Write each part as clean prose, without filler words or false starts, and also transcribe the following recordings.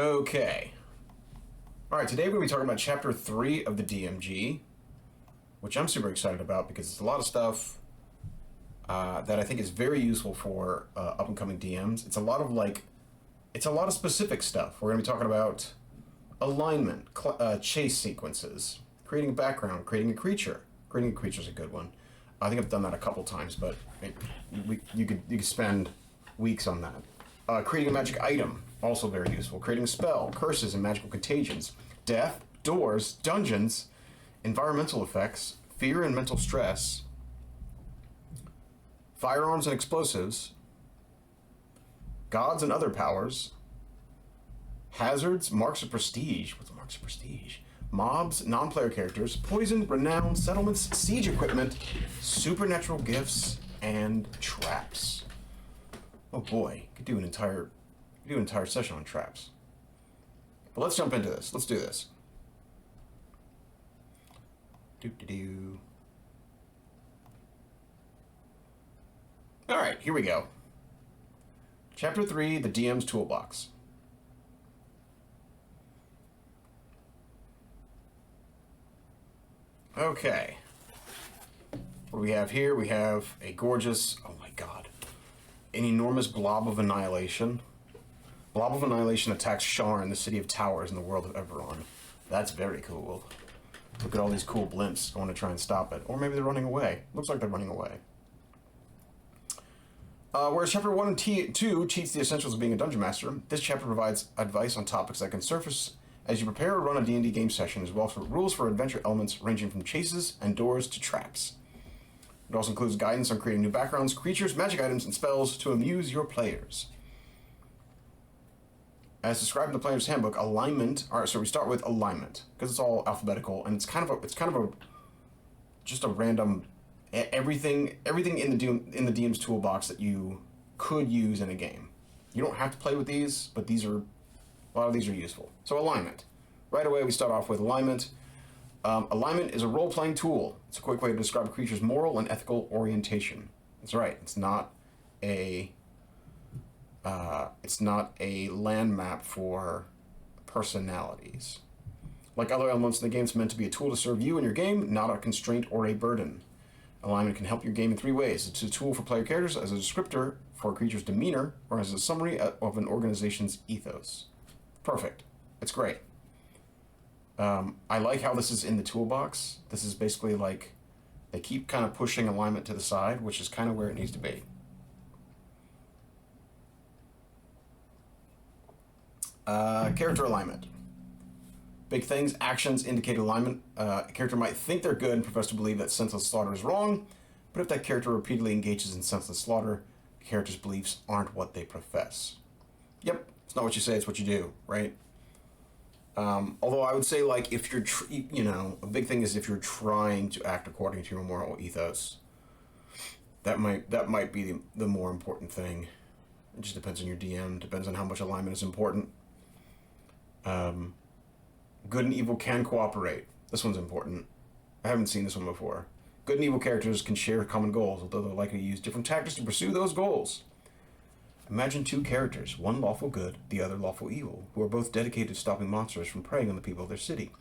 Okay. Alright, today we're going to be talking about Chapter 3 of the DMG, which I'm super excited about because it's a lot of stuff that I think is very useful for up-and-coming DMs. It's a lot of specific stuff. We're going to be talking about alignment, chase sequences, creating a background, creating a creature. Creating a creature is a good one. I think I've done that a couple times, but you could spend weeks on that. Creating a magic item, also very useful. Creating a spell, curses and magical contagions, death, doors, dungeons, environmental effects, fear and mental stress, firearms and explosives, gods and other powers, hazards, marks of prestige. What's marks of prestige? Mobs, non-player characters, poison, renown, settlements, siege equipment, supernatural gifts, and traps. Oh boy, could do an entire session on traps. But let's jump into this. Let's do this. All right, here we go. Chapter 3, the DM's Toolbox. Okay. What do we have here? We have a gorgeous, oh my god, an enormous blob of annihilation. Blob of Annihilation attacks Sharn, the city of towers in the world of Everon. That's very cool. Look at all these cool blimps going to try and stop it. Or maybe they're running away. Looks like they're running away. Whereas Chapter 1 and 2 teach the essentials of being a Dungeon Master, this chapter provides advice on topics that can surface as you prepare or run a D&D game session, as well as rules for adventure elements ranging from chases and doors to traps. It also includes guidance on creating new backgrounds, creatures, magic items, and spells to amuse your players. As described in the Player's Handbook, alignment. All right, so we start with alignment because it's all alphabetical, and it's kind of just a random everything in the DM's toolbox that you could use in a game. You don't have to play with these, but a lot of these are useful. So alignment. Right away, we start off with alignment. Alignment is a role-playing tool. It's a quick way to describe a creature's moral and ethical orientation. That's right. It's not a land map for personalities. Like other elements in the game, it's meant to be a tool to serve you in your game, not a constraint or a burden. Alignment can help your game in 3 ways. It's a tool for player characters as a descriptor for a creature's demeanor, or as a summary of an organization's ethos. Perfect. It's great. I like how this is in the toolbox. This is basically like they keep kind of pushing alignment to the side, which is kind of where it needs to be. Character alignment. Big things. Actions indicate alignment. A character might think they're good and profess to believe that senseless slaughter is wrong, but if that character repeatedly engages in senseless slaughter, the character's beliefs aren't what they profess. Yep, it's not what you say, it's what you do, right? Although I would say, like, if you're, a big thing is if you're trying to act according to your moral ethos, that might be the more important thing. It just depends on your DM, depends on how much alignment is important. Good and evil can cooperate. This one's important. I haven't seen this one before. Good and evil characters can share common goals, although they're likely to use different tactics to pursue those goals. Imagine 2 characters, one lawful good, the other lawful evil, who are both dedicated to stopping monsters from preying on the people of their city.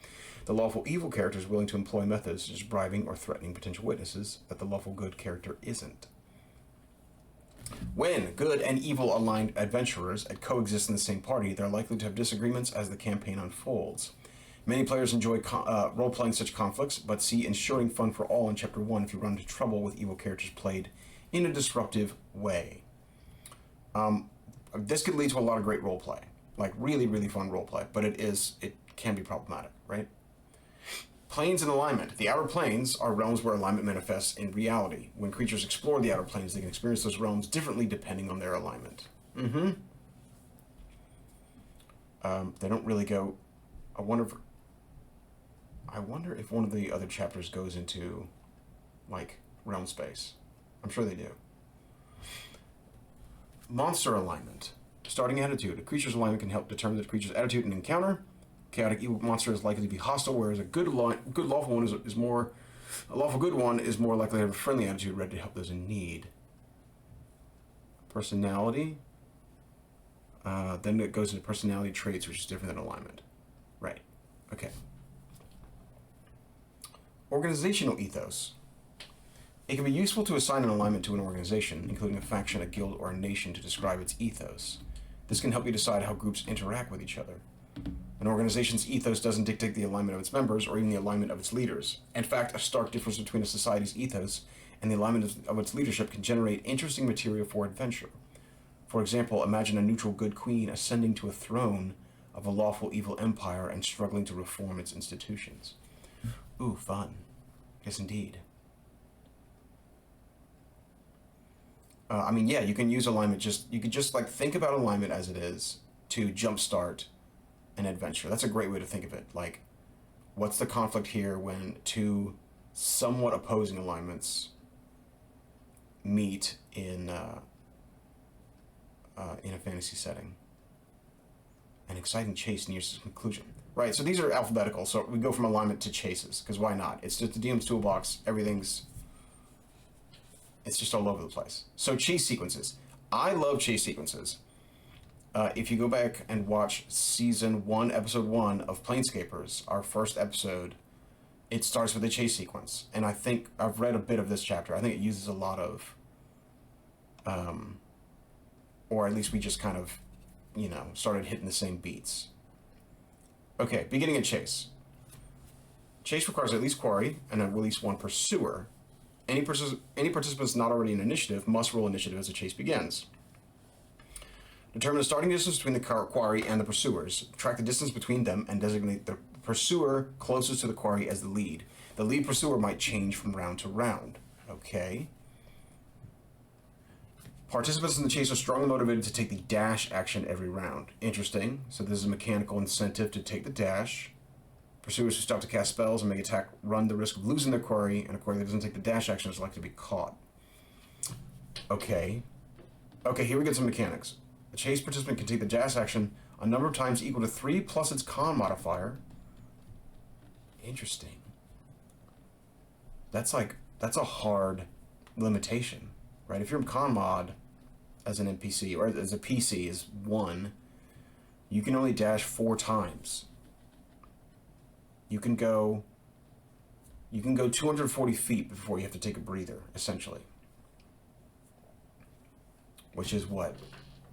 The lawful evil character is willing to employ methods such as bribing or threatening potential witnesses that the lawful good character isn't. When good and evil aligned adventurers coexist in the same party, they're likely to have disagreements as the campaign unfolds. Many players enjoy role-playing such conflicts, but see ensuring fun for all in Chapter 1 if you run into trouble with evil characters played in a disruptive way. This could lead to a lot of great roleplay, like really, really fun roleplay, but it can be problematic, right? Planes and alignment. The outer planes are realms where alignment manifests in reality. When creatures explore the outer planes, they can experience those realms differently depending on their alignment. They don't really go. I wonder if one of the other chapters goes into, like, realm space. I'm sure they do. Monster alignment. Starting attitude. A creature's alignment can help determine the creature's attitude and encounter. Chaotic evil monster is likely to be hostile, whereas a lawful one is more likely to have a friendly attitude, ready to help those in need. Personality. Then it goes into personality traits, which is different than alignment. Right. Okay. Organizational ethos. It can be useful to assign an alignment to an organization, including a faction, a guild, or a nation, to describe its ethos. This can help you decide how groups interact with each other. An organization's ethos doesn't dictate the alignment of its members or even the alignment of its leaders. In fact, a stark difference between a society's ethos and the alignment of its leadership can generate interesting material for adventure. For example, imagine a neutral good queen ascending to a throne of a lawful evil empire and struggling to reform its institutions. Ooh, fun. Yes, indeed. I mean, yeah, you can use alignment. You could just like think about alignment as it is to jumpstart an adventure. That's a great way to think of it. Like, what's the conflict here when two somewhat opposing alignments meet in a fantasy setting? An exciting chase nears its conclusion. Right. So these are alphabetical. So we go from alignment to chases because why not? It's just the DM's toolbox. It's just all over the place. So chase sequences. I love chase sequences. If you go back and watch season 1, episode 1 of Planescapers, our first episode, it starts with a chase sequence. And I think I've read a bit of this chapter. I think it uses a lot of, or at least we just kind of, started hitting the same beats. Okay, beginning a chase. Chase requires at least quarry and at least one pursuer. Any participants not already in initiative must roll initiative as the chase begins. Determine the starting distance between the quarry and the pursuers. Track the distance between them and designate the pursuer closest to the quarry as the lead. The lead pursuer might change from round to round. Okay. Participants in the chase are strongly motivated to take the dash action every round. Interesting. So this is a mechanical incentive to take the dash. Pursuers who stop to cast spells and make attack run the risk of losing their quarry, and a quarry that doesn't take the dash action is likely to be caught. Okay. Okay, here we get some mechanics. A chase participant can take the dash action a number of times equal to 3 plus its con modifier. Interesting. That's a hard limitation, right? If your con mod as an NPC or as a PC is 1, you can only dash 4 times. You can go 240 feet before you have to take a breather, essentially. Which is what?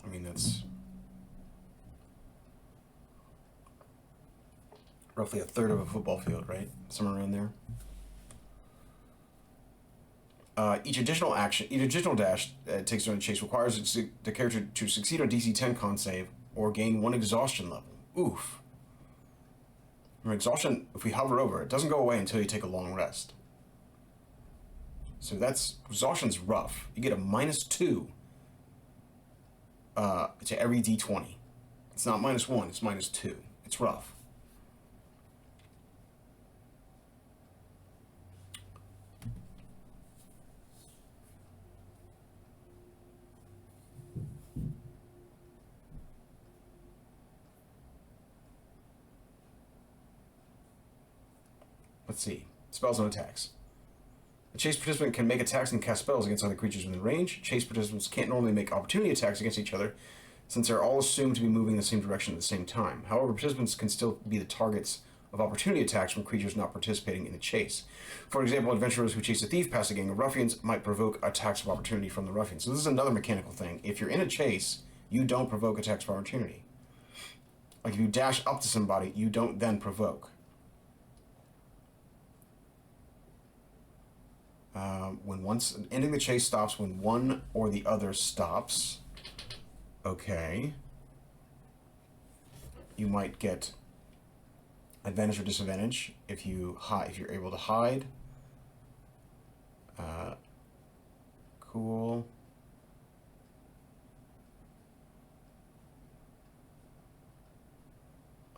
I mean, that's roughly a third of a football field, right? Somewhere around there. Each additional dash it takes during the chase requires the character to succeed on DC 10 con save or gain 1 exhaustion level. Oof. Remember, exhaustion, if we hover over it, doesn't go away until you take a long rest. So exhaustion's rough. You get a -2 to every D20. It's not -1, it's -2. It's rough. Let's see. Spells and attacks. A chase participant can make attacks and cast spells against other creatures within range. Chase participants can't normally make opportunity attacks against each other since they're all assumed to be moving in the same direction at the same time. However, participants can still be the targets of opportunity attacks from creatures not participating in the chase. For example, adventurers who chase a thief past a gang of ruffians might provoke attacks of opportunity from the ruffians. So this is another mechanical thing. If you're in a chase, you don't provoke attacks of opportunity. Like if you dash up to somebody, you don't then provoke. When once ending the chase stops when one or the other stops. Okay. You might get advantage or disadvantage if you're able to hide. Cool.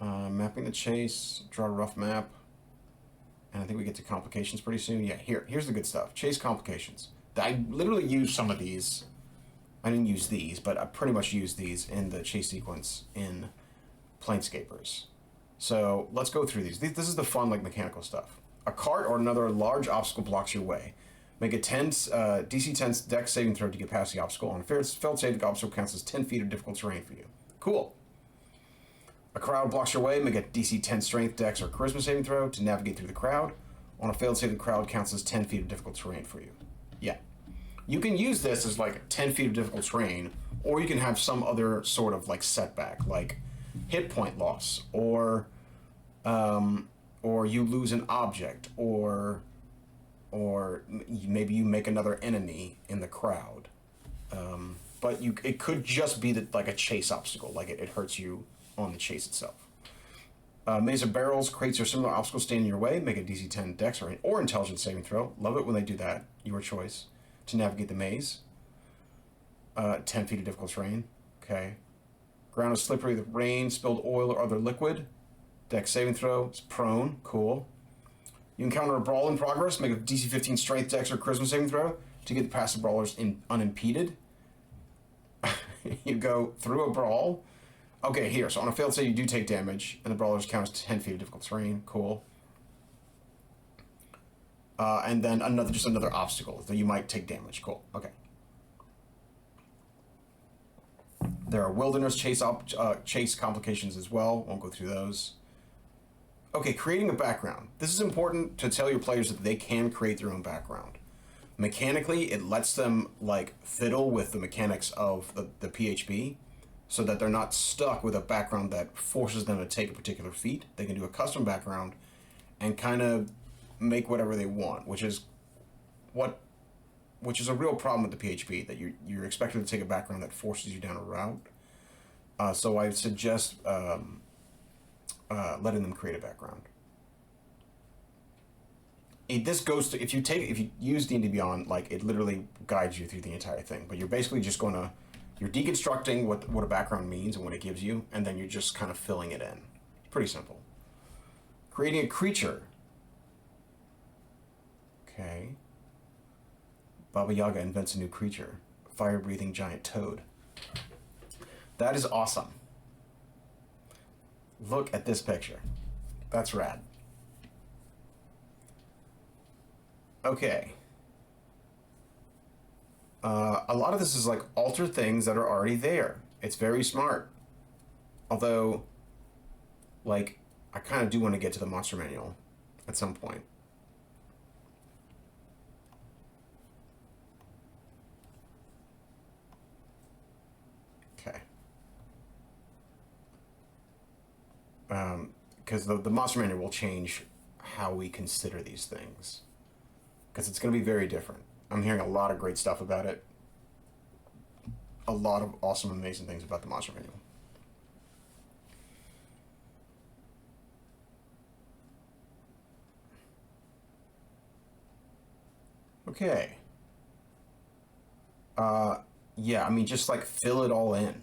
Mapping the chase. Draw a rough map. And I think we get to complications pretty soon. Yeah, here's the good stuff. Chase complications. I literally used some of these. I didn't use these, but I pretty much used these in the chase sequence in Planescapers. So let's go through these. This is the fun, mechanical stuff. A cart or another large obstacle blocks your way. Make a DC 10 dex saving throw to get past the obstacle. On a failed save, the obstacle counts as 10 feet of difficult terrain for you. Cool. A crowd blocks your way. Make a DC 10 Strength, Dex, or Charisma saving throw to navigate through the crowd. On a failed save, the crowd counts as 10 feet of difficult terrain for you. Yeah. You can use this as like 10 feet of difficult terrain, or you can have some other sort of like setback, like hit point loss, or you lose an object, or maybe you make another enemy in the crowd. But it could just be that like a chase obstacle, like it hurts you on the chase itself. Maze of Barrels, crates, or similar obstacles stand in your way. Make a DC 10 Dex or Intelligence saving throw. Love it when they do that. Your choice to navigate the maze. 10 feet of difficult terrain. Okay. Ground is slippery with rain, spilled oil, or other liquid. Dex saving throw. It's prone. Cool. You encounter a brawl in progress. Make a DC 15 Strength, Dex, or Charisma saving throw to get past the brawlers unimpeded. You go through a brawl. Okay, here. So on a failed save, you do take damage, and the brawlers count as 10 feet of difficult terrain. Cool. And then another obstacle that you might take damage. Cool. Okay. There are wilderness chase complications as well. Won't go through those. Okay, creating a background. This is important to tell your players that they can create their own background. Mechanically, it lets them like fiddle with the mechanics of the PHB, so that they're not stuck with a background that forces them to take a particular feat. They can do a custom background and kind of make whatever they want, which is a real problem with the PHB, that you're expected to take a background that forces you down a route. So I suggest letting them create a background. This goes to if you use D&D Beyond, like it literally guides you through the entire thing, but you're basically just you're deconstructing what a background means and what it gives you, and then you're just kind of filling it in. Pretty simple. Creating a creature. Okay. Baba Yaga invents a new creature. Fire-breathing giant toad. That is awesome. Look at this picture. That's rad. Okay. A lot of this is like alter things that are already there. It's very smart. Although, like, I kind of do want to get to the monster manual at some point. Okay. Because the monster manual will change how we consider these things. Because it's going to be very different. I'm hearing a lot of great stuff about it. A lot of awesome, amazing things about the monster manual. Okay. Yeah, I mean, just like fill it all in.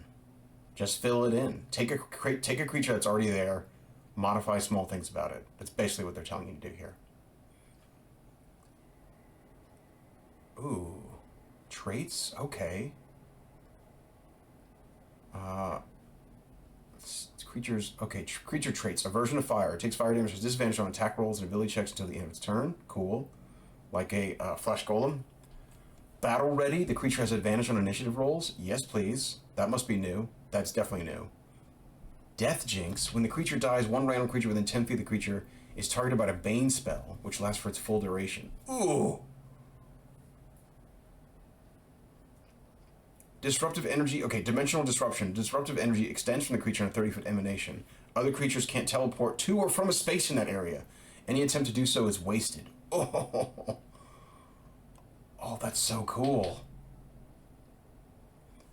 Just fill it in. Take a creature that's already there, modify small things about it. That's basically what they're telling you to do here. Ooh, traits? Okay. Creatures. Okay, creature traits. Aversion to fire. It takes fire damage with disadvantage on attack rolls and ability checks until the end of its turn. Cool. Like a flesh golem. Battle ready. The creature has advantage on initiative rolls. Yes, please. That must be new. That's definitely new. Death jinx. When the creature dies, one random creature within 10 feet of the creature is targeted by a bane spell, which lasts for its full duration. Ooh. Disruptive energy. Okay, dimensional disruption. Disruptive energy extends from the creature in a 30-foot emanation. Other creatures can't teleport to or from a space in that area. Any attempt to do so is wasted. Oh, oh, that's so cool.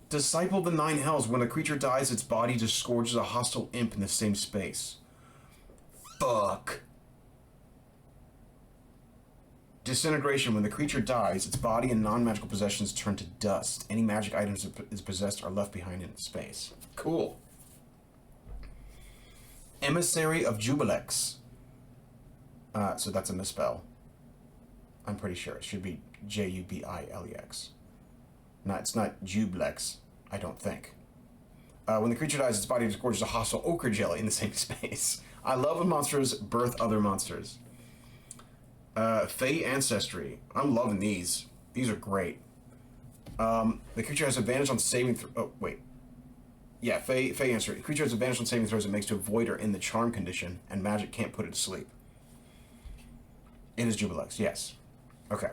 Disciple of the Nine Hells. When a creature dies, its body disgorges a hostile imp in the same space. Fuck. Disintegration. When the creature dies, its body and non-magical possessions turn to dust. Any magic items it is possessed are left behind in space. Cool. Emissary of Jubilex. So that's a misspell. I'm pretty sure. It should be Jubilex. No, it's not Jublex, I don't think. When the creature dies, its body disgorges a hostile ochre jelly in the same space. I love when monsters birth other monsters. Fey Ancestry. I'm loving these. These are great. The creature has advantage on saving throw. Oh, wait. Yeah, Faye answered. Creature has advantage on saving throws it makes to avoid or in the charm condition, and magic can't put it to sleep. It is Jubilex, yes. Okay.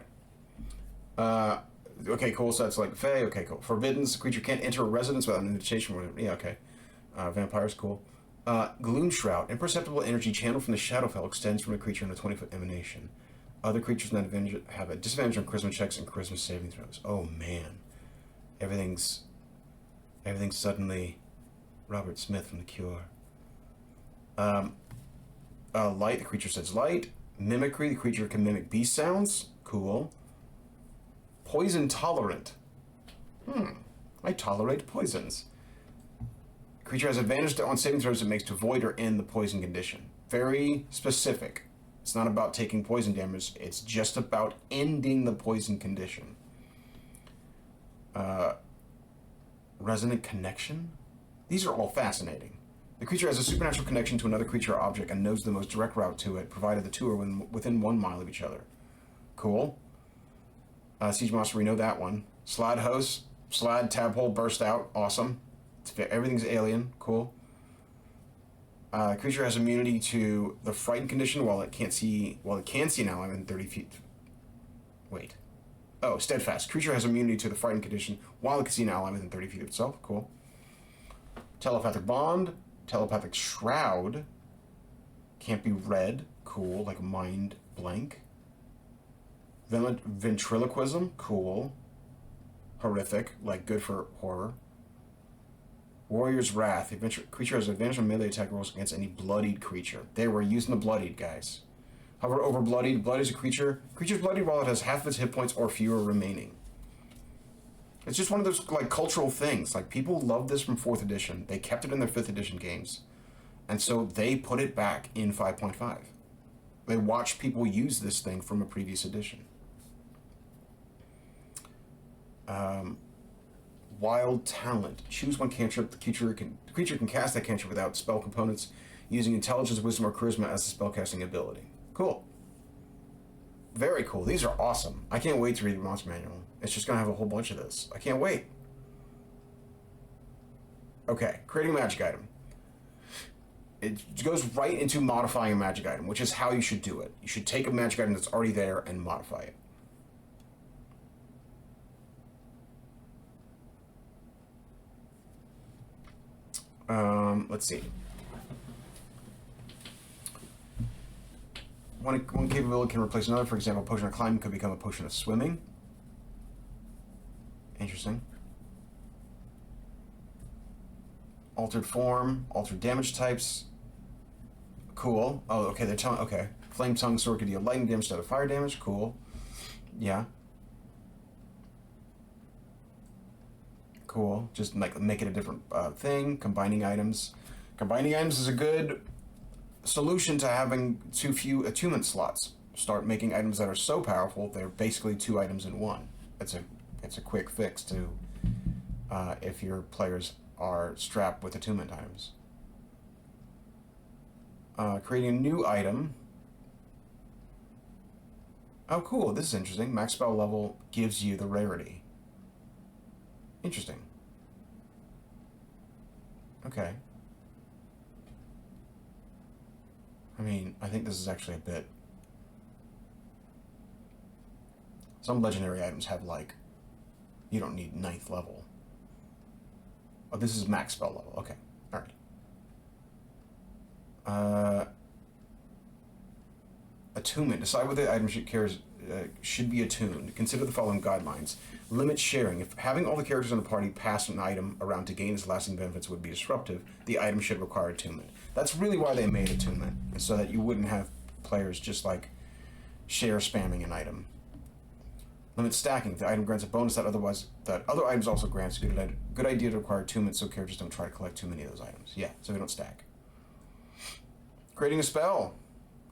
Okay, cool. So that's like Fae. Okay, cool. Forbiddens. Creature can't enter a residence without an invitation. Yeah, okay. Vampires, cool. Gloom Shroud. Imperceptible energy channeled from the Shadowfell extends from a creature in a 20-foot emanation. Other creatures have a disadvantage on charisma checks and charisma saving throws. Oh, man. Everything's suddenly Robert Smith from The Cure. Light. The creature says light. Mimicry. The creature can mimic beast sounds. Cool. Poison tolerant. I tolerate poisons. Creature has advantage on saving throws it makes to avoid or end the poison condition. Very specific. It's not about taking poison damage. It's just about ending the poison condition. Resonant connection? These are all fascinating. The creature has a supernatural connection to another creature or object and knows the most direct route to it, provided the two are within 1 mile of each other. Cool. Siege Monster, we know that one. Slad Host. Slad tab hole burst out. Awesome. Everything's alien. Cool. Creature has immunity to the frightened condition while it can see an ally within 30 feet. Wait. Oh, steadfast. Creature has immunity to the frightened condition while it can see an ally within 30 feet of itself. Cool. Telepathic bond. Telepathic shroud. Can't be read. Cool. Like a mind blank. Ventriloquism. Cool. Horrific. Like good for horror. Warrior's Wrath. Creature has advantage on melee attack rolls against any bloodied creature. They were using the bloodied, guys. Hover over bloodied. Blood is a creature. Creature's bloodied while it has half of its hit points or fewer remaining. It's just one of those like cultural things. Like people love this from 4th edition. They kept it in their 5th edition games. And so they put it back in 5.5. They watched people use this thing from a previous edition. Wild Talent. Choose one cantrip. The creature can cast that cantrip without spell components using intelligence, wisdom, or charisma as a spellcasting ability. Cool. Very cool. These are awesome. I can't wait to read the monster manual. It's just going to have a whole bunch of this. I can't wait. Okay, creating a magic item. It goes right into modifying a magic item, which is how you should do it. You should take a magic item that's already there and modify it. Let's see. One capability can replace another. For example, a potion of climbing could become a potion of swimming. Interesting. Altered form, altered damage types. Cool. Oh, okay, they're telling... Okay. Flame Tongue Sword could deal lightning damage instead of fire damage. Cool. Yeah. Cool. Just like make it a different thing. Combining items. Combining items is a good solution to having too few attunement slots. Start making items that are so powerful they're basically 2 items in one. It's a quick fix to if your players are strapped with attunement items. Creating a new item. Oh, cool. This is interesting. Max spell level gives you the rarity. Interesting. Okay. I mean, I think this is actually a bit... Some legendary items have, like... You don't need 9th level. Oh, this is max spell level. Okay. Alright. Attunement. Decide whether the item should be attuned. Consider the following guidelines. Limit sharing. If having all the characters in the party pass an item around to gain its lasting benefits would be disruptive, the item should require attunement. That's really why they made attunement, so that you wouldn't have players just like share spamming an item. Limit stacking. If the item grants a bonus that other items also grants. Good idea to require attunement so characters don't try to collect too many of those items. Yeah, so they don't stack. Creating a spell.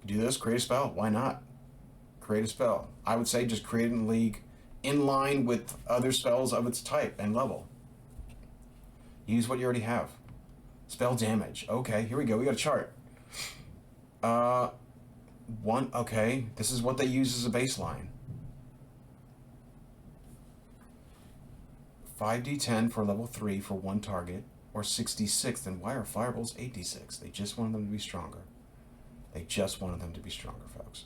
Do this, create a spell. Why not? Create a spell. I would say just create it in League in line with other spells of its type and level. Use what you already have. Spell damage. Okay, here we go. We got a chart. Okay, this is what they use as a baseline. 5d10 for level 3 for one target. or 66, then why are fireballs 86? They just wanted them to be stronger. They just wanted them to be stronger, folks.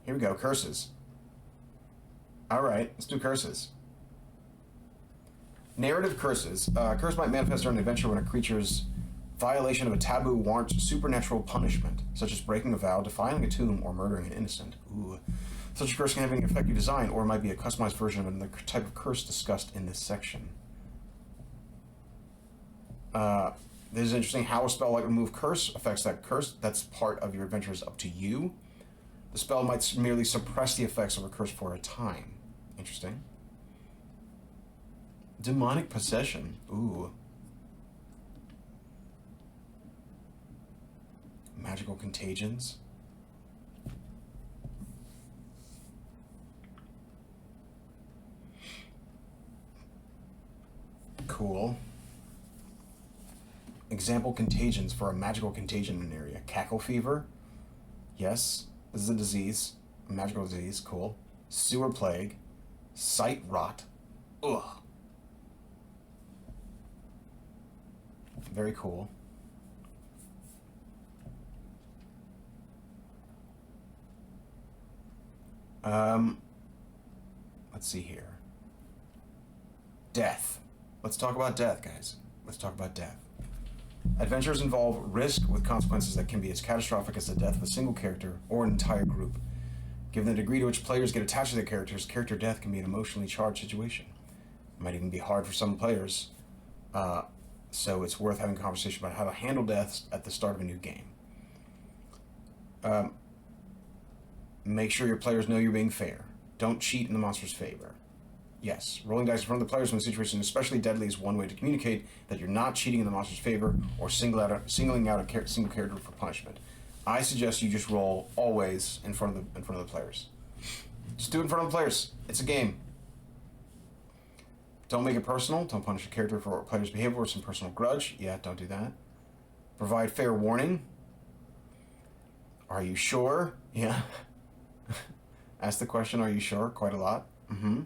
Here we go, curses. Alright, let's do curses. Narrative curses. Curse might manifest during an adventure when a creature's violation of a taboo warrants supernatural punishment, such as breaking a vow, defiling a tomb, or murdering an innocent. Ooh. Such a curse can have an effective design, or it might be a customized version of another type of curse discussed in this section. This is interesting. How a spell like Remove Curse affects that curse. That's part of your adventure is up to you. The spell might merely suppress the effects of a curse for a time. Interesting. Demonic possession. Ooh. Magical contagions. Cool. Example contagions for a magical contagion in an area. Cackle fever. Yes. This is a disease. A magical disease. Cool. Sewer plague. Sight rot. Ugh. Very cool. Let's see here. Death. Let's talk about death, guys. Let's talk about death. Adventures involve risk with consequences that can be as catastrophic as the death of a single character or an entire group. Given the degree to which players get attached to their characters, character death can be an emotionally charged situation. It might even be hard for some players, so it's worth having a conversation about how to handle deaths at the start of a new game. Make sure your players know you're being fair. Don't cheat in the monster's favor. Yes, rolling dice in front of the players when the situation is especially deadly is one way to communicate that you're not cheating in the monster's favor or singling out a single character for punishment. I suggest you just roll always in front of the players. Just do it in front of the players. It's a game. Don't make it personal. Don't punish a character for a player's behavior or some personal grudge. Yeah, don't do that. Provide fair warning. Are you sure? Yeah. Ask the question, are you sure? Quite a lot. Mm-hmm.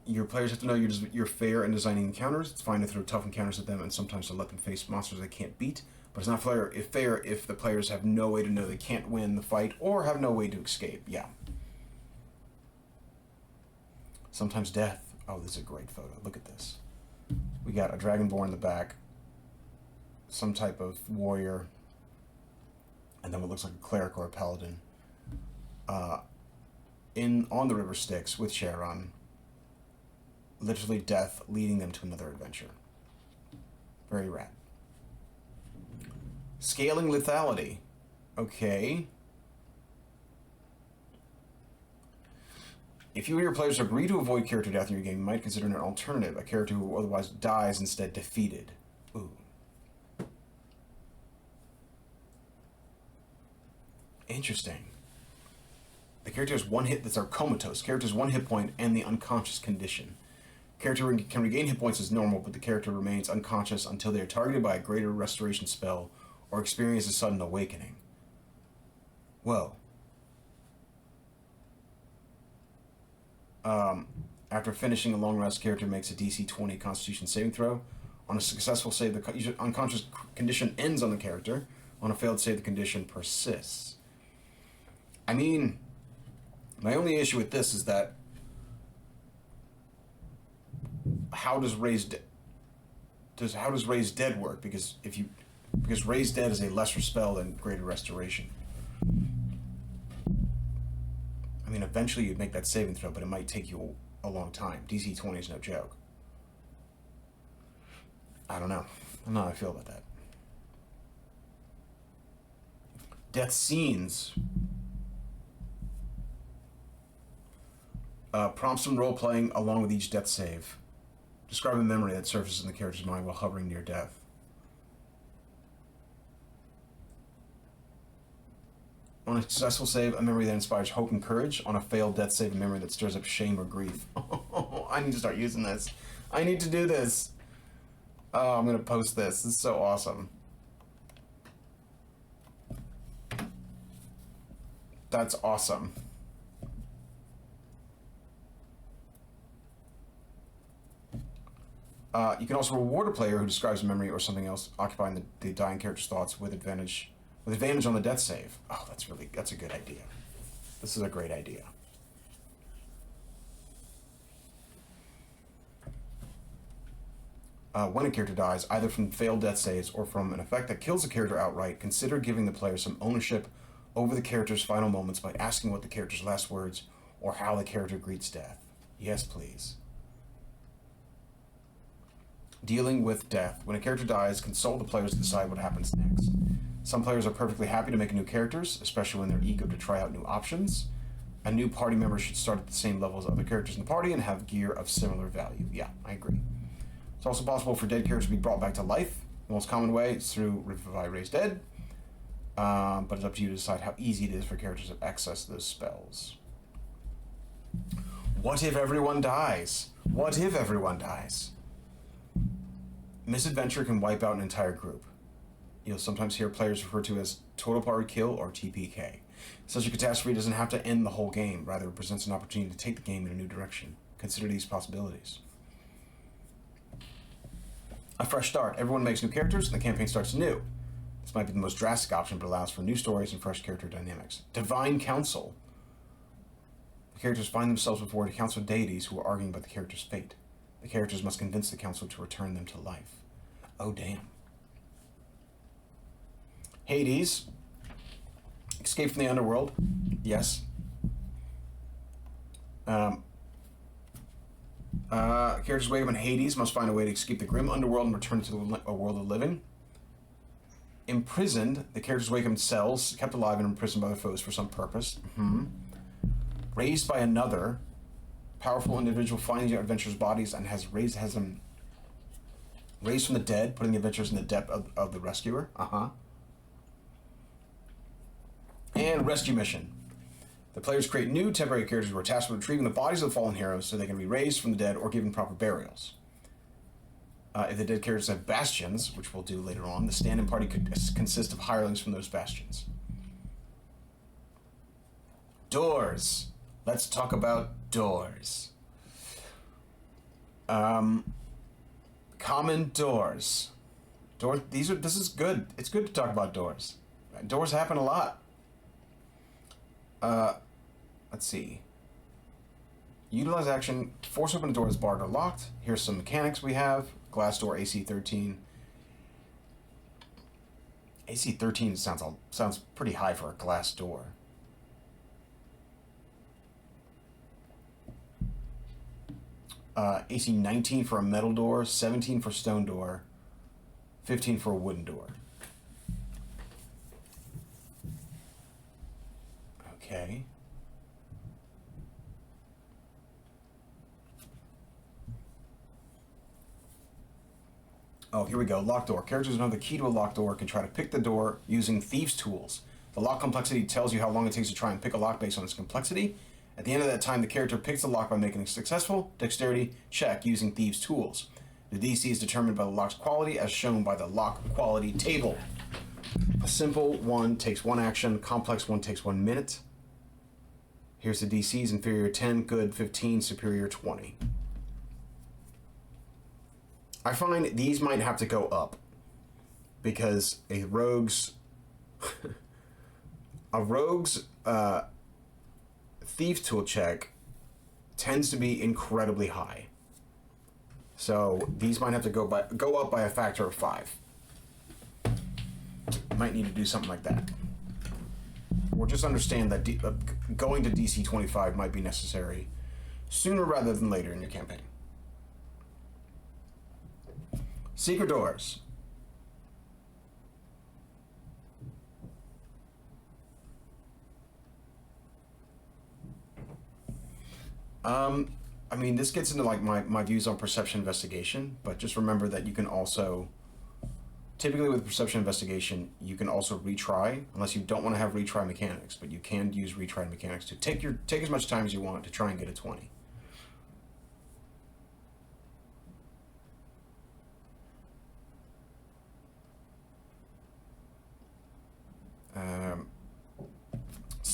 Your players have to know you're fair in designing encounters. It's fine to throw tough encounters at them and sometimes to let them face monsters they can't beat. But it's not fair if the players have no way to know they can't win the fight or have no way to escape. Yeah. Sometimes death. Oh, this is a great photo. Look at this. We got a dragonborn in the back. Some type of warrior. And then what looks like a cleric or a paladin. On the river Styx with Charon. Literally death leading them to another adventure. Very rad. Scaling lethality. Okay. If you or your players agree to avoid character death in your game, you might consider an alternative, a character who otherwise dies instead defeated. Ooh. Interesting. The character has one hit, that's our comatose. Character has one hit point and the unconscious condition. Character can regain hit points as normal, but the character remains unconscious until they are targeted by a greater restoration spell or experience a sudden awakening. Whoa. After finishing a long rest, character makes a DC 20 Constitution saving throw. On a successful save, the unconscious condition ends on the character. On a failed save, the condition persists. I mean, my only issue with this is that how does Raise Dead work? Because Raise Dead is a lesser spell than Greater Restoration. I mean, eventually you'd make that saving throw, but it might take you a long time. DC 20 is no joke. I don't know. I don't know how I feel about that. Death scenes. Prompt some role-playing along with each death save. Describe a memory that surfaces in the character's mind while hovering near death. On a successful save, a memory that inspires hope and courage. On a failed death save, a memory that stirs up shame or grief. Oh, I need to start using this. I need to do this. Oh, I'm going to post this. This is so awesome. That's awesome. You can also reward a player who describes a memory or something else occupying the dying character's thoughts with advantage on the death save. Oh, that's a good idea. This is a great idea. When a character dies, either from failed death saves or from an effect that kills the character outright, consider giving the player some ownership over the character's final moments by asking what the character's last words or how the character greets death. Yes, please. Dealing with death. When a character dies, consult the players to decide what happens next. Some players are perfectly happy to make new characters, especially when they're eager to try out new options. A new party member should start at the same level as other characters in the party and have gear of similar value. Yeah, I agree. It's also possible for dead characters to be brought back to life. The most common way is through Revivify Raise Dead, but it's up to you to decide how easy it is for characters to access those spells. What if everyone dies? What if everyone dies? Misadventure can wipe out an entire group. You'll sometimes hear players referred to as Total Party Kill or TPK. Such a catastrophe doesn't have to end the whole game, rather it presents an opportunity to take the game in a new direction. Consider these possibilities. A fresh start. Everyone makes new characters and the campaign starts anew. This might be the most drastic option, but allows for new stories and fresh character dynamics. Divine Council. The characters find themselves before a council of deities who are arguing about the character's fate. The characters must convince the council to return them to life. Oh, damn. Hades. Escape from the underworld. Yes. Characters wake up in Hades must find a way to escape the grim underworld and return to a world of living. Imprisoned. The characters wake up in cells, kept alive and imprisoned by their foes for some purpose. Raised by another. Powerful individual finds the adventurer's bodies and has them raised from the dead, putting the adventurers in the depth of the rescuer. And rescue mission. The players create new temporary characters who are tasked with retrieving the bodies of the fallen heroes so they can be raised from the dead or given proper burials. If the dead characters have bastions, which we'll do later on, the stand-in party could consist of hirelings from those bastions. Doors. Let's talk about doors. Common doors. This is good. It's good to talk about doors. Doors happen a lot. Let's see. Utilize action. Force open a door that's barred or locked. Here's some mechanics we have. Glass door AC 13. AC 13 sounds pretty high for a glass door. AC 19 for a metal door, 17 for stone door, 15 for a wooden door. Okay. Oh, here we go. Locked door. Characters who know the key to a locked door can try to pick the door using thieves' tools. The lock complexity tells you how long it takes to try and pick a lock based on its complexity. At the end of that time, the character picks the lock by making a successful dexterity check using thieves' tools. The DC is determined by the lock's quality as shown by the lock quality table. A simple one takes 1 action, complex one takes 1 minute. Here's the DCs: inferior 10, good 15, superior 20. I find these might have to go up because a rogue's thief tool check tends to be incredibly high. So these might have to go up by a factor of 5. Might need to do something like that. Or just understand that going to DC 25 might be necessary sooner rather than later in your campaign. Secret doors. I mean, this gets into like my views on perception investigation, but just remember that you can also, typically with perception investigation, you can also retry, unless you don't want to have retry mechanics, but you can use retry mechanics to take as much time as you want to try and get a 20.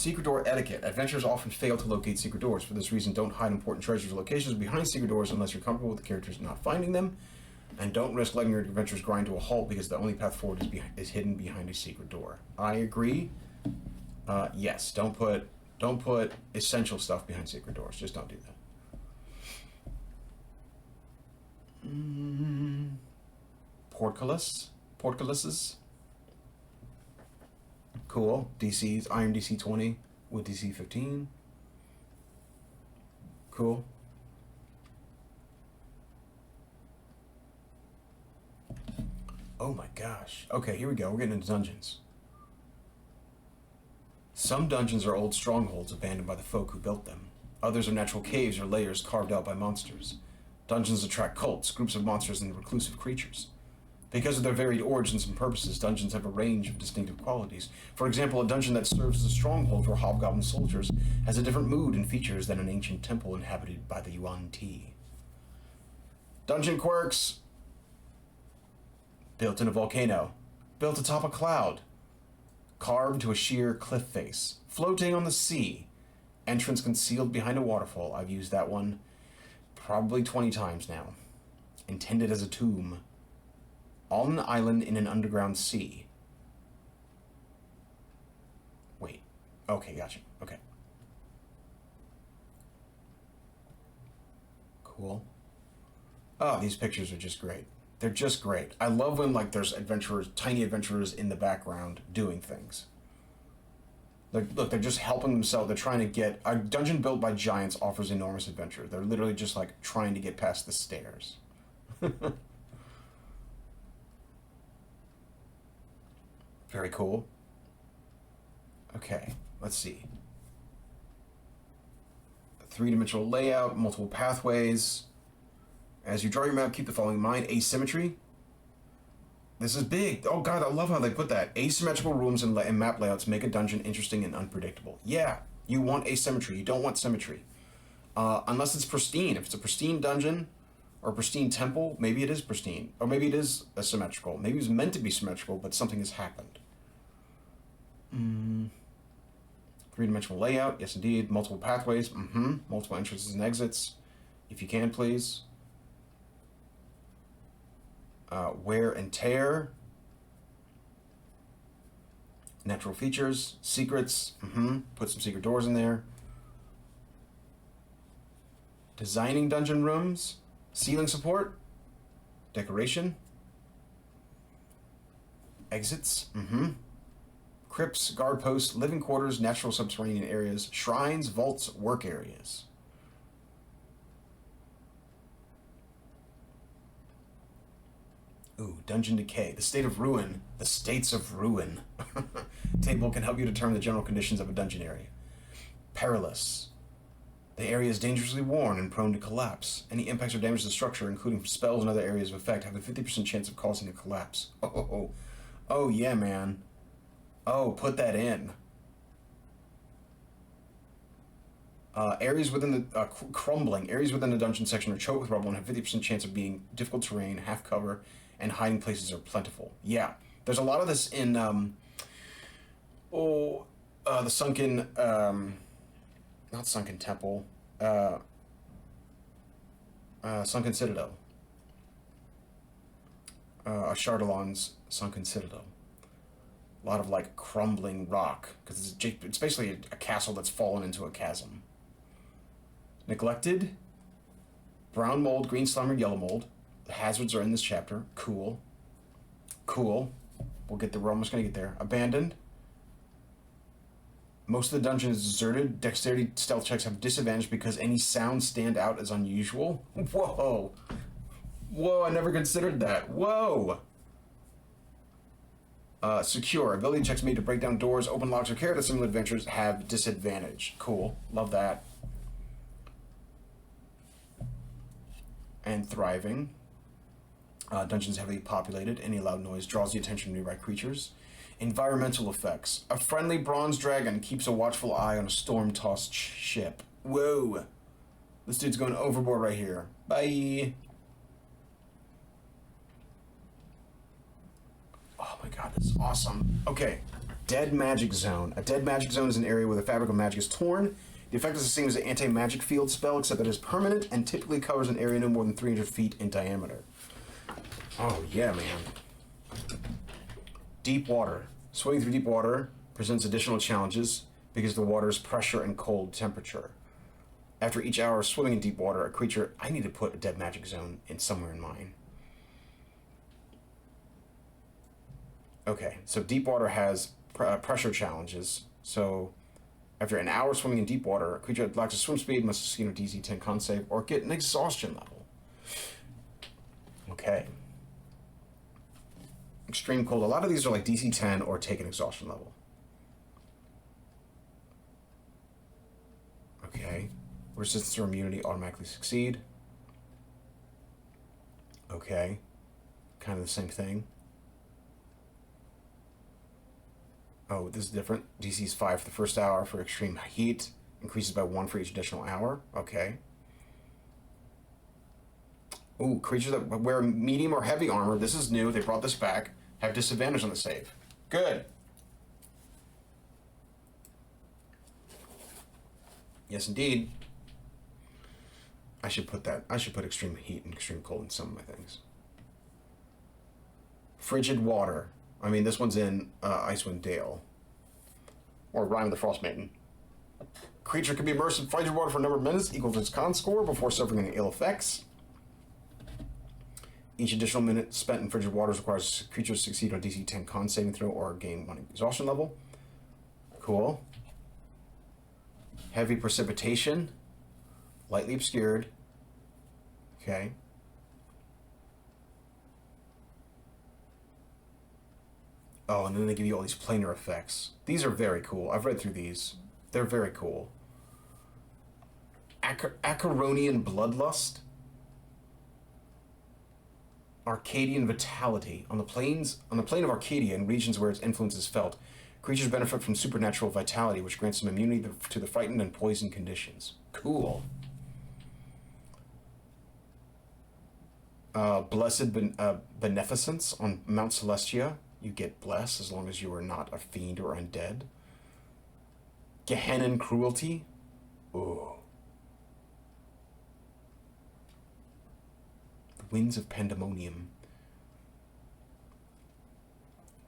Secret door etiquette. Adventurers often fail to locate secret doors. For this reason, don't hide important treasures or locations behind secret doors unless you're comfortable with the characters not finding them. And don't risk letting your adventures grind to a halt because the only path forward is hidden behind a secret door. I agree. Yes, don't put essential stuff behind secret doors. Just don't do that. Portcullises. Cool. DC's Iron DC 20 with DC 15. Cool. Oh my gosh. Okay, here we go. We're getting into dungeons. Some dungeons are old strongholds abandoned by the folk who built them. Others are natural caves or layers carved out by monsters. Dungeons attract cults, groups of monsters, and reclusive creatures. Because of their varied origins and purposes, dungeons have a range of distinctive qualities. For example, a dungeon that serves as a stronghold for hobgoblin soldiers has a different mood and features than an ancient temple inhabited by the Yuan Ti. Dungeon quirks. Built in a volcano. Built atop a cloud. Carved to a sheer cliff face. Floating on the sea. Entrance concealed behind a waterfall. I've used that one probably 20 times now. Intended as a tomb. On an island in an underground sea. Wait. Okay, gotcha. Okay. Cool. Oh, these pictures are just great. They're just great. I love when, like, there's adventurers, tiny adventurers in the background doing things. Look, they're just helping themselves. They're trying to get... A dungeon built by giants offers enormous adventure. They're literally just, like, trying to get past the stairs. Very cool. Okay, let's see. Three-dimensional layout, multiple pathways. As you draw your map, keep the following in mind. Asymmetry. This is big. Oh god, I love how they put that. Asymmetrical rooms and map layouts make a dungeon interesting and unpredictable. Yeah, you want asymmetry. You don't want symmetry. Unless it's pristine. If it's a pristine dungeon or a pristine temple, maybe it is pristine. Or maybe it is asymmetrical. Maybe it was meant to be symmetrical, but something has happened. Three-dimensional layout. Yes, indeed. Multiple pathways. Multiple entrances and exits. If you can, please. Wear and tear. Natural features. Secrets. Put some secret doors in there. Designing dungeon rooms. Ceiling support. Decoration. Exits. Crypts, guard posts, living quarters, natural subterranean areas, shrines, vaults, work areas. Ooh, dungeon decay. The state of ruin. The states of ruin. Table can help you determine the general conditions of a dungeon area. Perilous. The area is dangerously worn and prone to collapse. Any impacts or damage to the structure, including spells and other areas of effect, have a 50% chance of causing a collapse. Oh yeah, man. Oh, put that in. Areas within the crumbling. Areas within the dungeon section are choked with rubble and have 50% chance of being difficult terrain, half cover, and hiding places are plentiful. Yeah, there's a lot of this in the sunken, not sunken temple, sunken citadel. Chardalon's sunken citadel. A lot of like crumbling rock because it's basically a castle that's fallen into a chasm. Neglected. Brown mold, green slime, or yellow mold. The hazards are in this chapter. Cool. We're almost gonna get there. Abandoned. Most of the dungeon is deserted. Dexterity stealth checks have disadvantage because any sounds stand out as unusual. Whoa, I never considered that. Whoa. Secure. Ability checks made to break down doors, open locks, or carry out similar adventures have disadvantage. Cool. Love that. And thriving. Dungeons heavily populated. Any loud noise draws the attention of nearby creatures. Environmental effects. A friendly bronze dragon keeps a watchful eye on a storm-tossed ship. Whoa. This dude's going overboard right here. Bye. Oh my god, this is awesome. Okay, Dead Magic Zone. A dead magic zone is an area where the fabric of magic is torn. The effect is the same as an anti-magic field spell, except that it is permanent and typically covers an area no more than 300 feet in diameter. Oh, yeah, man. Deep water. Swimming through deep water presents additional challenges because of the water's pressure and cold temperature. After each hour of swimming in deep water, a creature... I need to put a dead magic zone in somewhere in mine. Okay, so deep water has pressure challenges. So after an hour swimming in deep water, a creature that lacks a swim speed must succeed a DC 10 con save or get an exhaustion level. Okay. Extreme cold. A lot of these are like DC 10 or take an exhaustion level. Okay. Resistance or immunity automatically succeed. Okay. Kind of the same thing. Oh, this is different. DC is 5 for the first hour for extreme heat. Increases by 1 for each additional hour. Okay. Ooh, creatures that wear medium or heavy armor. This is new. They brought this back. Have disadvantage on the save. Good. Yes, indeed. I should put that. I should put extreme heat and extreme cold in some of my things. Frigid water. I mean, this one's in Icewind Dale. Or Rime of the Frost Maiden. Creature can be immersed in frigid water for a number of minutes, equal to its con score, before suffering any ill effects. Each additional minute spent in frigid waters requires creatures to succeed on DC 10 con saving throw or gain 1 exhaustion level. Cool. Heavy precipitation. Lightly obscured. Okay. Oh, and then they give you all these planar effects. These are very cool. I've read through these. They're very cool. Acheronian Bloodlust. Arcadian Vitality. On the plane of Arcadia and regions where its influence is felt, creatures benefit from supernatural vitality, which grants them immunity to the frightened and poisoned conditions. Cool. Blessed Beneficence on Mount Celestia. You get blessed as long as you are not a fiend or undead. Gehennan Cruelty. Ooh. The Winds of Pandemonium.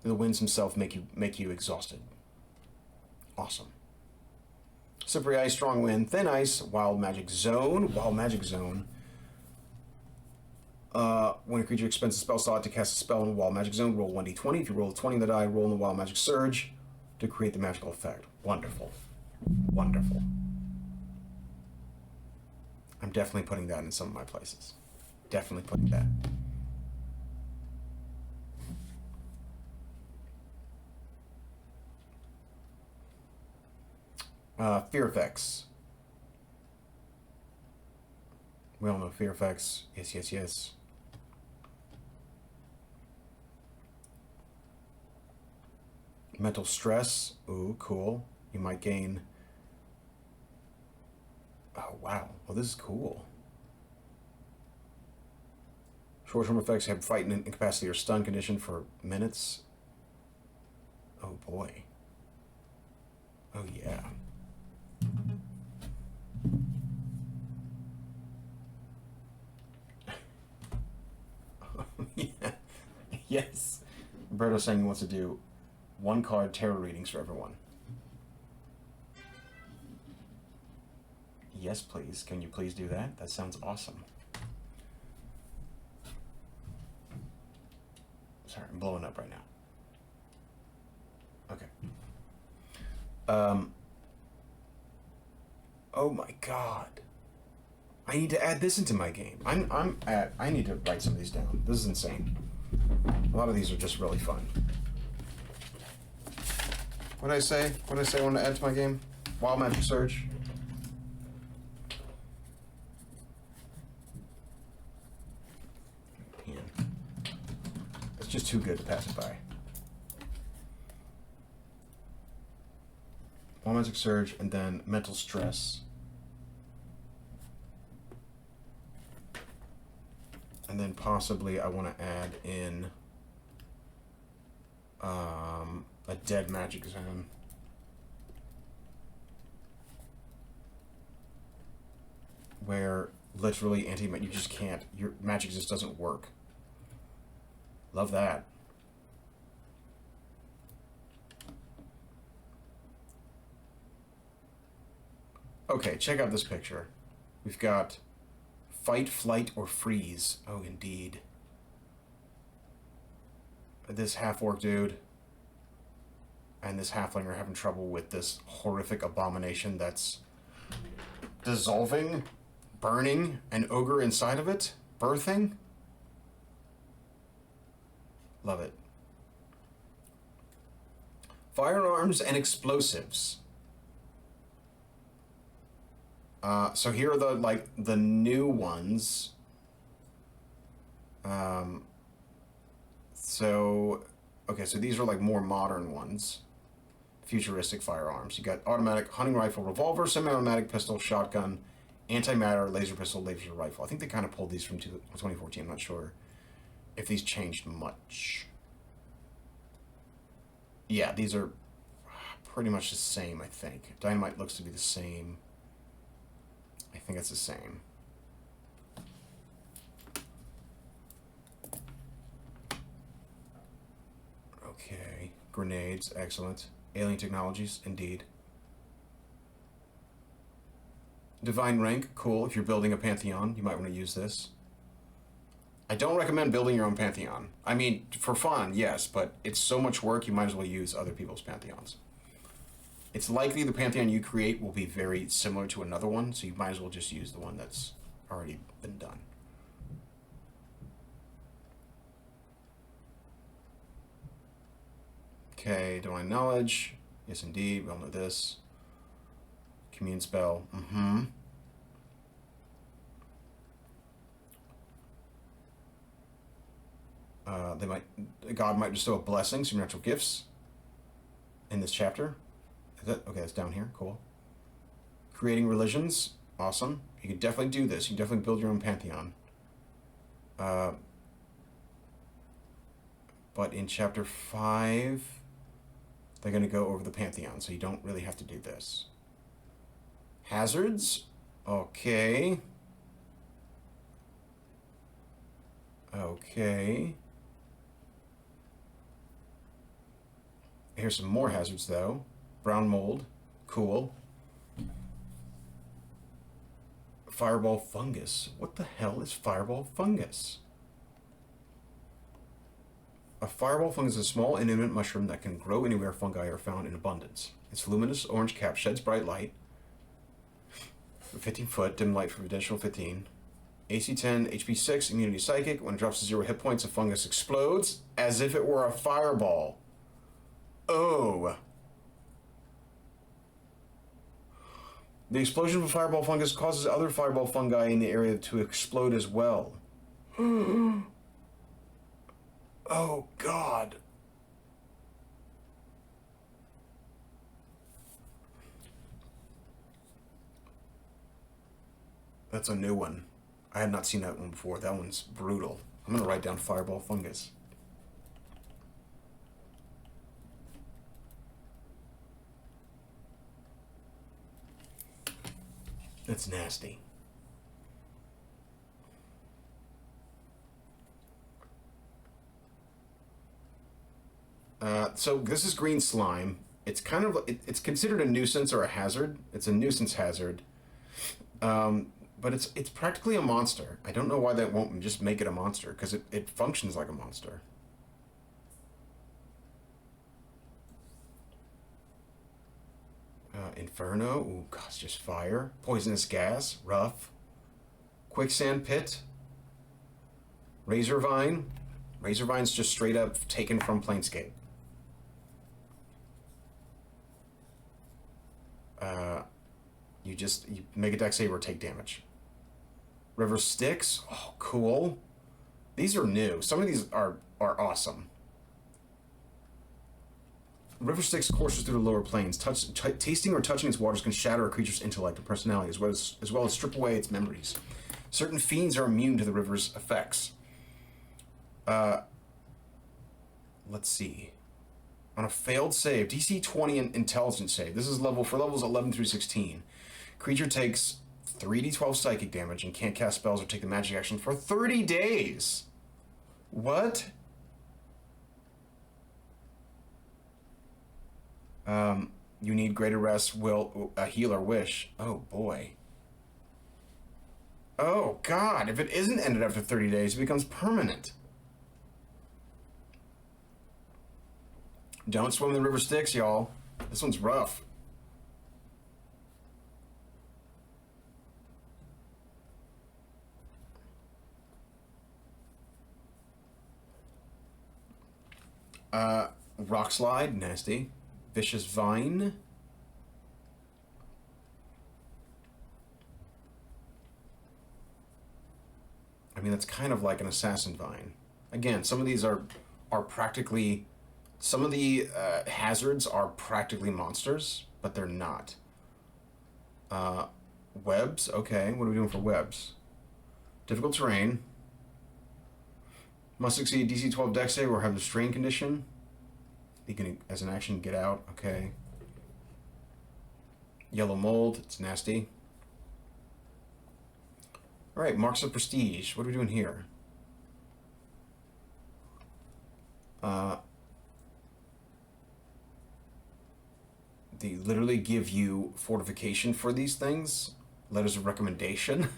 The winds themselves make you exhausted. Awesome. Slippery Ice, Strong Wind, Thin Ice, Wild Magic Zone. Wild Magic Zone. When a creature expends a spell slot to cast a spell in a Wild Magic Zone, roll 1d20. If you roll a 20 on the die, roll in the Wild Magic Surge to create the magical effect. Wonderful. Wonderful. I'm definitely putting that in some of my places. Definitely putting that. Fear effects. We all know fear effects. Yes, yes, yes. Mental stress. Ooh, cool. You might gain... Oh, wow. Well, this is cool. Short-term effects have frightened, incapacity, or stun condition for minutes. Oh, boy. Oh, yeah. Yeah. Yes. Roberto's saying he wants to do 1 card tarot readings for everyone. Yes, please. Can you please do that? That sounds awesome. Sorry, I'm blowing up right now. Okay. Oh my god. I need to add this into my game. I need to write some of these down. This is insane. A lot of these are just really fun. What did I say? What did I say I want to add to my game? Wild Magic Surge. Man. It's just too good to pass it by. Wild Magic Surge and then Mental Stress. And then possibly I want to add in A dead magic zone. Where literally you just can't, your magic just doesn't work. Love that. Okay, check out this picture. We've got fight, flight, or freeze. Oh, indeed. This half-orc dude and this halfling are having trouble with this horrific abomination that's dissolving, burning, an ogre inside of it, birthing. Love it. Firearms and explosives. So here are the new ones. So these are like more modern ones. Futuristic firearms. You got automatic hunting rifle, revolver, semi-automatic pistol, shotgun, antimatter, laser pistol, laser rifle. I think they kind of pulled these from 2014. I'm not sure if these changed much. Yeah, these are pretty much the same, I think. Dynamite looks to be the same. I think it's the same. Okay. Grenades, excellent. Alien technologies, indeed. Divine rank, cool. If you're building a pantheon, you might want to use this. I don't recommend building your own pantheon. I mean, for fun, yes, but it's so much work, you might as well use other people's pantheons. It's likely the pantheon you create will be very similar to another one, so you might as well just use the one that's already been done. Okay, divine knowledge. Yes, indeed. We all know this. Commune spell. God might bestow a blessing, supernatural gifts in this chapter. Okay, that's down here. Cool. Creating religions. Awesome. You can definitely do this. You can definitely build your own pantheon. But in chapter 5, they're going to go over the pantheon, so you don't really have to do this. Hazards. Okay. Okay. Here's some more hazards, though. Brown mold. Cool. Fireball fungus. What the hell is fireball fungus? A fireball fungus is a small, inanimate mushroom that can grow anywhere fungi are found in abundance. Its luminous orange cap sheds bright light. 15 foot, dim light for additional 15. AC 10, HP 6, immunity psychic. When it drops to 0 hit points, a fungus explodes as if it were a fireball. Oh. The explosion of a fireball fungus causes other fireball fungi in the area to explode as well. Oh, God. That's a new one. I had not seen that one before. That one's brutal. I'm going to write down fireball fungus. That's nasty. So this is green slime. It's kind of it's considered a nuisance or a hazard. It's a nuisance hazard, but it's practically a monster. I don't know why that won't just make it a monster, because it functions like a monster. Inferno. Ooh, God, it's just fire. Poisonous gas. Rough. Quicksand pit. Razor vine. Razor vine's just straight up taken from Planescape. You make a deck save or take damage. River Styx. Oh, cool. These are new. Some of these are awesome. River Styx courses through the lower planes. Tasting or touching its waters can shatter a creature's intellect and personality, as well as strip away its memories. Certain fiends are immune to the river's effects. Let's see. On a failed save, DC 20 intelligence save. This is level for levels 11 through 16. Creature takes 3d12 psychic damage and can't cast spells or take the magic action for 30 days. What? You need greater rest, will, a heal, or wish. Oh boy. Oh god, if it isn't ended after 30 days, it becomes permanent. Don't swim in the river Styx, y'all. This one's rough. Rock Slide, nasty. Vicious Vine. I mean, that's kind of like an Assassin Vine. Again, some of these are practically... Some of the hazards are practically monsters, but they're not. Webs, okay. What are we doing for webs? Difficult terrain. Must succeed DC 12 dex save or have the strain condition. You can, as an action, get out. Okay. Yellow mold. It's nasty. All right, marks of prestige. What are we doing here? They literally give you fortification for these things. Letters of recommendation.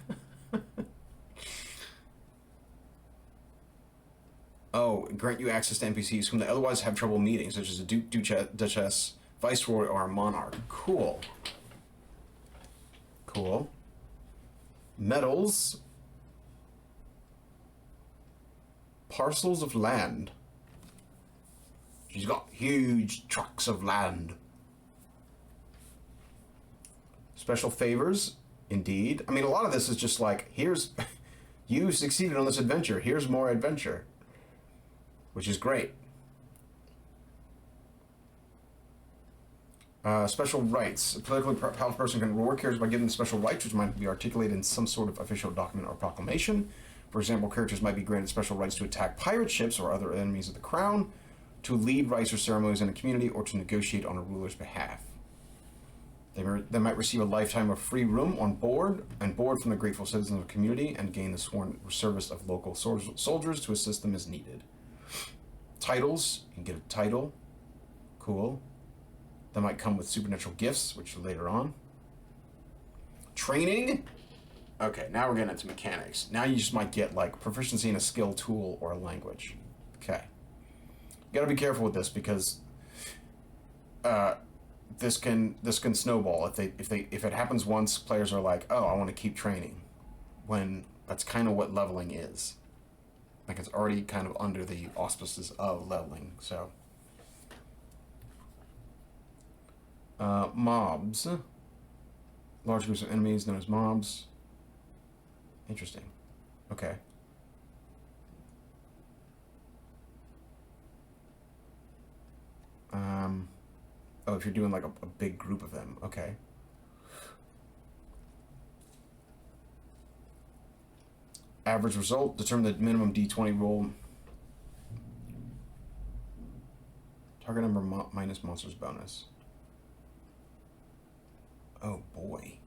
Oh, grant you access to NPCs whom they otherwise have trouble meeting, such as a duke, duchess, viceroy, or a monarch. Cool. Cool. Metals. Parcels of land. She's got huge tracts of land. Special favors, indeed. I mean, a lot of this is just like, here's... you succeeded on this adventure. Here's more adventure. Which is great. Special rights. A politically powerful person can reward characters by giving them special rights, which might be articulated in some sort of official document or proclamation. For example, characters might be granted special rights to attack pirate ships or other enemies of the crown, to lead rites or ceremonies in a community, or to negotiate on a ruler's behalf. They might receive a lifetime of free room on board and board from the grateful citizens of the community, and gain the sworn service of local soldiers to assist them as needed. Titles, you can get a title. Cool. That might come with supernatural gifts, which are later on. Training. Okay, now we're getting into mechanics. Now you just might get like proficiency in a skill, tool, or a language. Okay. You gotta be careful with this because this can snowball. If it happens once, players are like, oh, I want to keep training, when that's kind of what leveling is. Like, it's already kind of under the auspices of leveling, so. Mobs. Large groups of enemies known as mobs. Interesting. Okay. Oh, if you're doing like a big group of them, okay. Average result, determine the minimum D20 roll. Target number minus monster's bonus. Oh boy.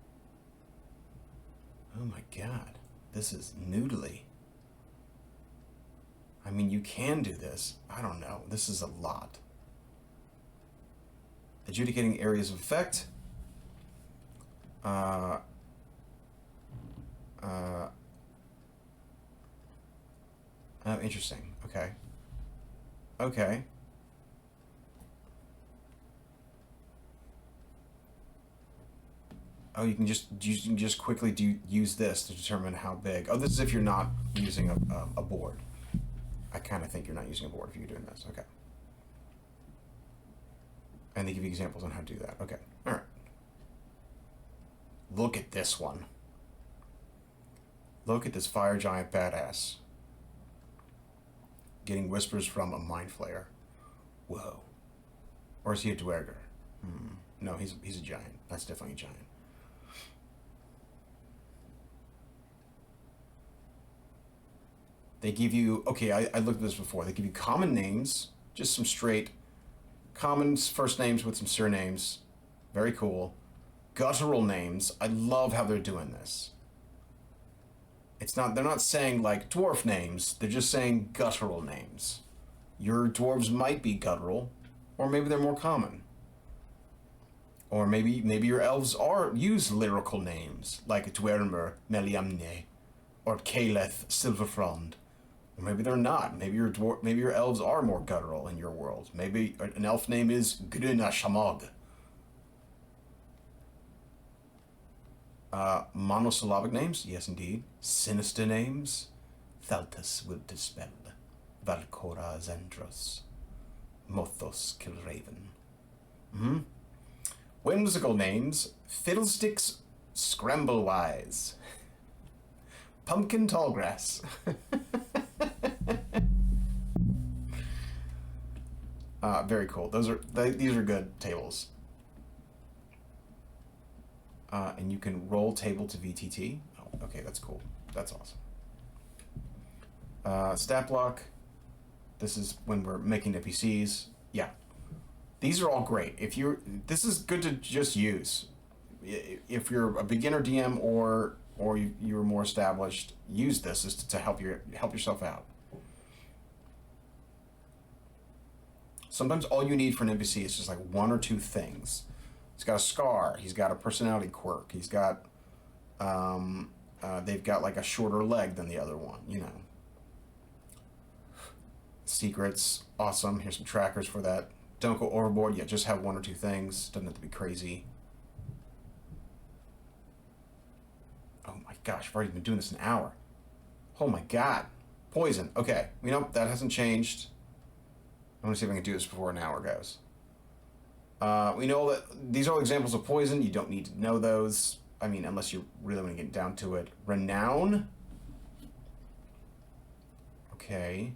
Oh my god. This is noodly. I mean, you can do this. I don't know. This is a lot. Adjudicating areas of effect. Oh, interesting. Okay. Okay. Oh, you can just quickly use this to determine how big. Oh, this is if you're not using a board. I kind of think you're not using a board if you're doing this. Okay. And they give you examples on how to do that. Okay. All right. Look at this one. Look at this fire giant badass. Getting whispers from a mind flayer. Whoa. Or is he a dwerger? No, he's a giant. That's definitely a giant. They give you, okay, I looked at this before. They give you common names, just some straight Common first names with some surnames. Very cool. Guttural names. I love how they're doing this. They're not saying like dwarf names, they're just saying guttural names. Your dwarves might be guttural, or maybe they're more common. Or maybe your elves use lyrical names, like Dwermer Meliamne, or Caleth Silverfrond. Or maybe they're not. Maybe your elves are more guttural in your world. Maybe an elf name is Gruna Shamog. Monosyllabic names? Yes, indeed. Sinister names? Thaltus will dispel. Valcora Zendros. Mothos Kilraven. Whimsical names? Fiddlesticks Scramblewise. Pumpkin Tallgrass. Very cool. These are good tables. And you can roll table to VTT. Oh, okay, that's cool. That's awesome. Stat block. This is when we're making NPCs. Yeah. These are all great. This is good to just use. If you're a beginner DM or you're more established, use this as to help yourself out. Sometimes all you need for an NPC is just like one or two things. He's got a scar. He's got a personality quirk. He's got, they've got like a shorter leg than the other one, you know. Secrets, awesome. Here's some trackers for that. Don't go overboard. Yeah, just have one or two things. Doesn't have to be crazy. Oh my gosh, I've already been doing this an hour. Oh my god. Poison. Okay, you know, that hasn't changed. I want to see if I can do this before an hour goes. We know that these are all examples of poison. You don't need to know those. I mean, unless you really want to get down to it. Renown. Okay.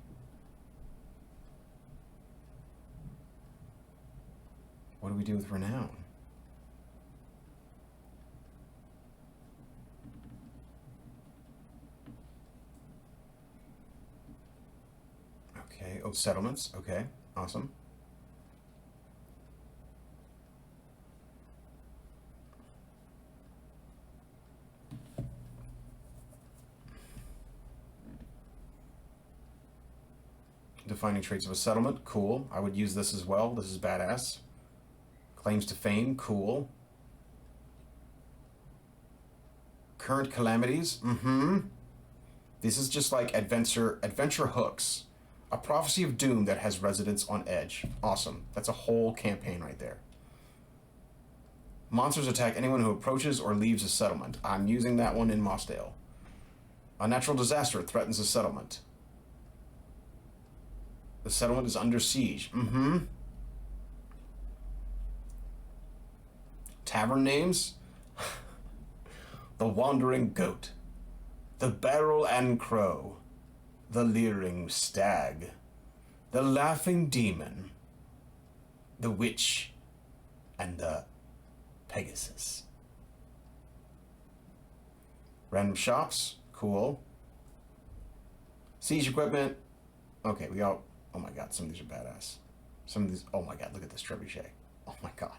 What do we do with renown? Okay. Oh, settlements. Okay. Awesome. Defining traits of a settlement, cool. I would use this as well. This is badass. Claims to fame, cool. Current calamities, This is just like adventure hooks. A prophecy of doom that has residents on edge. Awesome. That's a whole campaign right there. Monsters attack anyone who approaches or leaves a settlement. I'm using that one in Mossdale. A natural disaster threatens a settlement. The settlement is under siege. Tavern names? The Wandering Goat. The Barrel and Crow. The Leering Stag. The Laughing Demon. The Witch. And the Pegasus. Random shops? Cool. Siege equipment? Okay, we got... Oh my god, some of these are badass. Some of these... Oh my god, look at this trebuchet. Oh my god.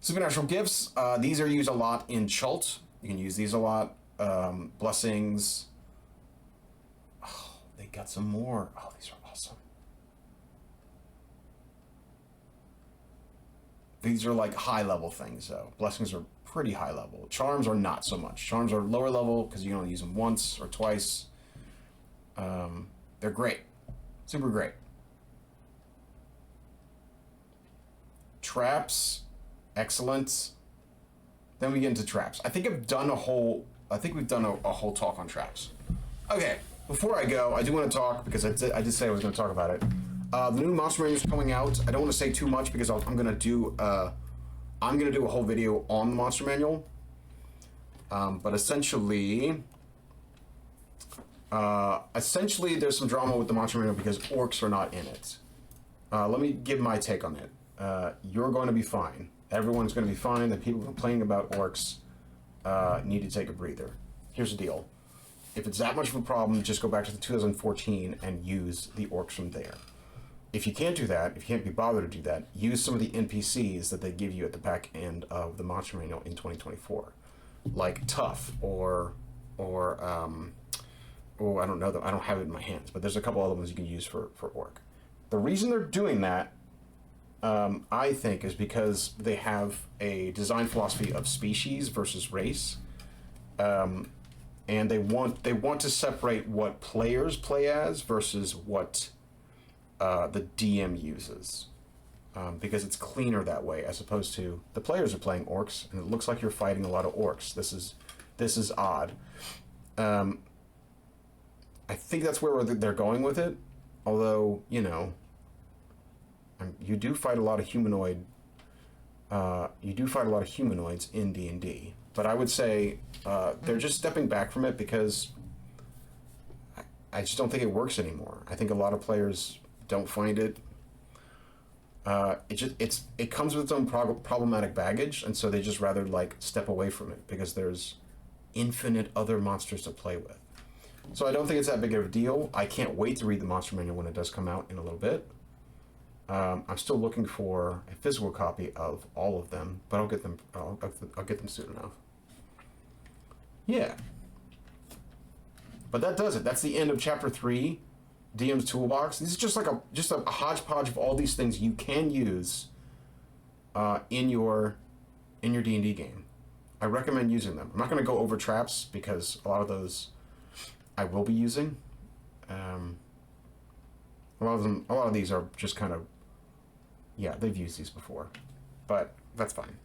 Supernatural gifts. These are used a lot in Chult. You can use these a lot. Blessings. Oh, they got some more. Oh, these are awesome. These are like high-level things, though. Blessings are pretty high level. Charms are not so much. Charms are lower level because you can only use them once or twice. They're great. Super great. Traps, excellent. Then we get into traps. I think we've done a whole talk on traps. Okay, before I go, I do want to talk, because I did say I was going to talk about it. The new monster manual is coming out. I don't want to say too much because I'm going to do a whole video on the monster manual. But essentially, there's some drama with the monster manual because orcs are not in it. Let me give my take on it. You're going to be fine. Everyone's going to be fine. The people complaining about orcs need to take a breather. Here's the deal. If it's that much of a problem, just go back to the 2014 and use the orcs from there. if you can't do that, if you can't be bothered to do that, use some of the NPCs that they give you at the back end of the Monster Manual in 2024, like Tough oh, I don't know them. I don't have it in my hands, but there's a couple other ones you can use for Orc. The reason they're doing that, I think, is because they have a design philosophy of species versus race, and they want to separate what players play as versus what the DM uses, because it's cleaner that way, as opposed to the players are playing orcs and it looks like you're fighting a lot of orcs. This is odd. I think that's where they're going with it, although, you know, you do fight a lot of humanoid. You do fight a lot of humanoids in D&D, but I would say they're just stepping back from it because I just don't think it works anymore. I think a lot of players don't find it. It comes with its own problematic baggage, and so they just rather like step away from it because there's infinite other monsters to play with. So I don't think it's that big of a deal. I can't wait to read the Monster Manual when it does come out in a little bit. I'm still looking for a physical copy of all of them, but I'll get them. I'll get them soon enough. Yeah. But that does it. That's the end of Chapter 3, DM's Toolbox. This is just like a hodgepodge of all these things you can use in your D&D game. I recommend using them. I'm not going to go over traps because a lot of those I will be using. A lot of these are just kind of, yeah, they've used these before, but that's fine.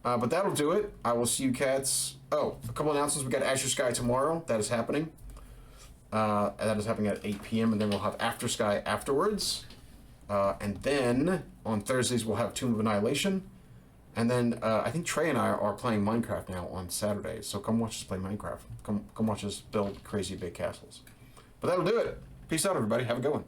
But that'll do it. I will see you cats. Oh, a couple announcements. We got Azure Sky tomorrow. That is happening. That is happening at 8 p.m. and then we'll have After Sky afterwards. And then on Thursdays we'll have Tomb of Annihilation. And then I think Trey and I are playing Minecraft now on Saturdays. So come watch us play Minecraft. Come watch us build crazy big castles. But that'll do it. Peace out, everybody. Have a good one.